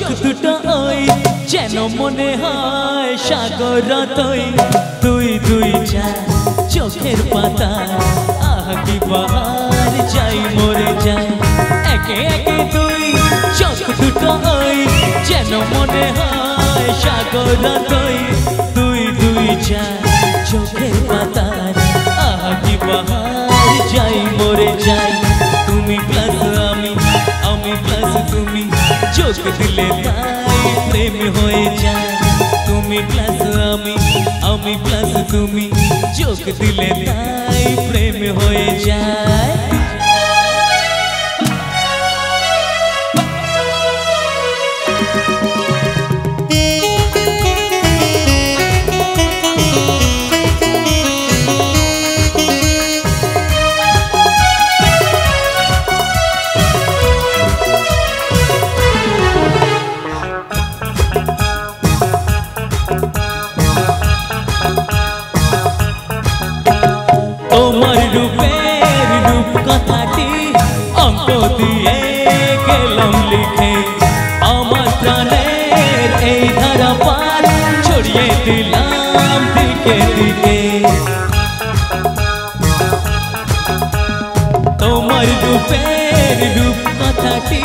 চোখ দুটো ওই যেন মনে হয় সাগর তুই তুই দুই চার চোখের পাতা আহ কি বাহার যাই মরে যাই একে একে তুই চোখ দুটো ওই যেন মনে হয় সাগর তুই তুই দুই চার চোখের পাতা আহ কি বাহার যাই মরে যাই তুমি প্লাস আমি প্লাস তুমি চোখ দিলে তাই প্রেম হয়ে যায় তুমি প্লাস আমি প্লাস তুমি চোখ দিলে তাই প্রেম হয়ে যায় তোমার রূপের রূপ কথাটি অঙ্ক দিয়ে গেলাম লিখে আমার প্রাণের এই ধারা পার ছড়িয়ে দিলাম দিকে দিকে তোমার রূপের রূপ কথাটি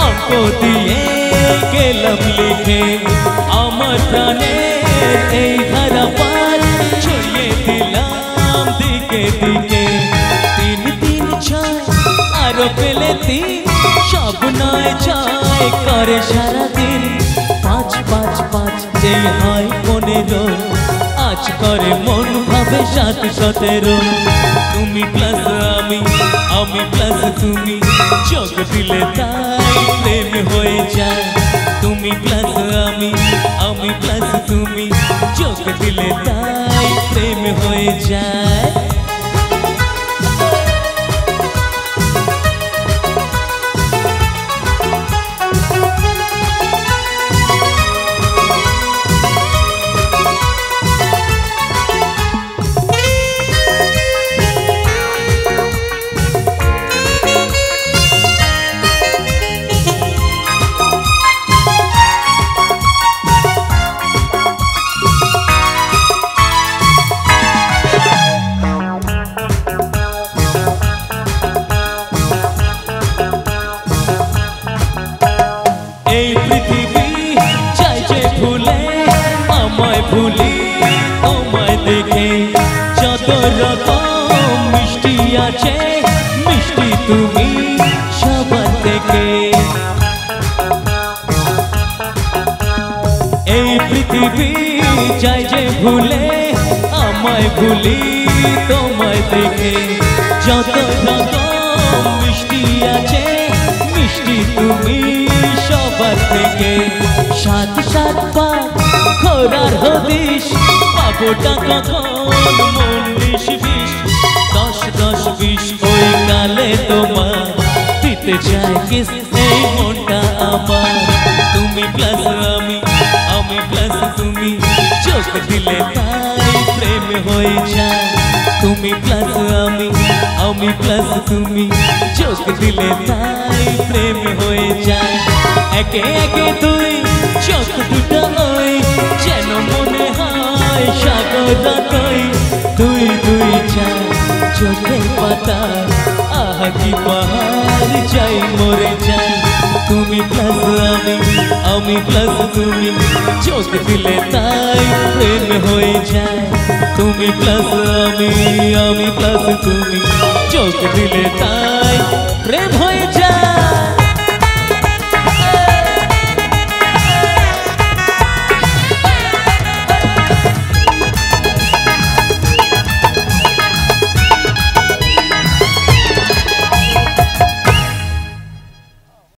অঙ্ক দিয়ে গেলাম লিখে আমার প্রাণের এই ধারা পার ছড়িয়ে দিলাম দিকে দিকে তিন তিন ছয় আরো পেলে তিন সব নয় ছয় করে সারাদিন পাঁচ পাঁচ পাঁচ যেই হয় 15 আজ করে মন ভাবে 7-17 তুমি প্লাস আমি প্লাস তুমি চোখ দিলে তাই প্রেম হয়ে যায় তুমি প্লাস আমি প্লাস তুমি চোখ দিলে তাই প্রেম হয়ে যায় এই পৃথিবী চাই যে ভুলে আমায় ভুলি তোমায় দেখে যত রকম মিষ্টি আছে মিষ্টি তুমি সবার থেকে এই পৃথিবী চাই যে ভুলে আমায় ভুলি তোমায় দেখে যত রকম মিষ্টি আছে মিষ্টি তুমি সবার থেকে 7-7 বার খোরার হদিস পাবোটা কখন মন 20-20 10-10-20 ওই কালে তোমার দিতে চাই কিস এই মনটা আমার তুমি প্লাস আমি প্লাস তুমি চোখ দিলে তাই প্রেম হয়ে যায় তুমি প্লাস আমি প্লাস তুমি চোখ দিলে তাই প্রেম হয়ে যায় একে একে তুই চোখ দুটো ওই যেন মনে হয় সাগর তুই তুই দুই চার চোখের পাতা আহ কি পাহাড় যাই মরে যাই তুমি প্লাস আমি প্লাস তুমি চোখ দিলে তাই প্রেম হয়ে যায় তুমি প্লাস আমি প্লাস তুমি চোখ দিলে তাই প্রেম হয়ে যায়।